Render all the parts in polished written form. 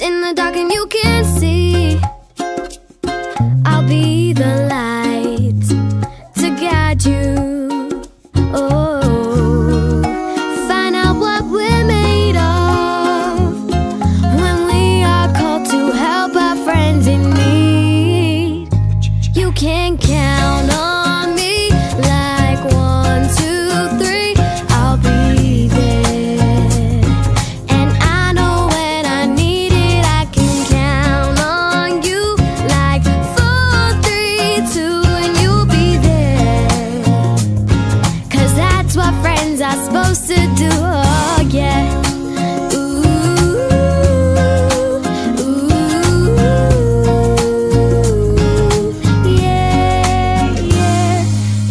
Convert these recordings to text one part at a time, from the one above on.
in the dark and you can't see, I'll be the light to guide you. Oh, find out what we're made of when we are called to help our friends in need. You can count on me like 1, 2, 3, I'll be there. And I know when I need it, I can count on you like 4, 3, 2, and you'll be there. 'Cause that's what friends are supposed to do, oh yeah.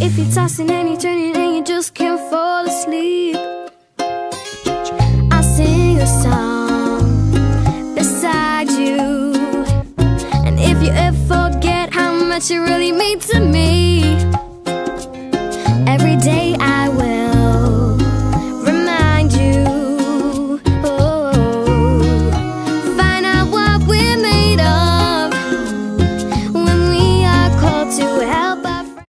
If you're tossing and you're turning and you just can't fall asleep, I'll sing a song beside you. And if you ever forget how much you really mean to me,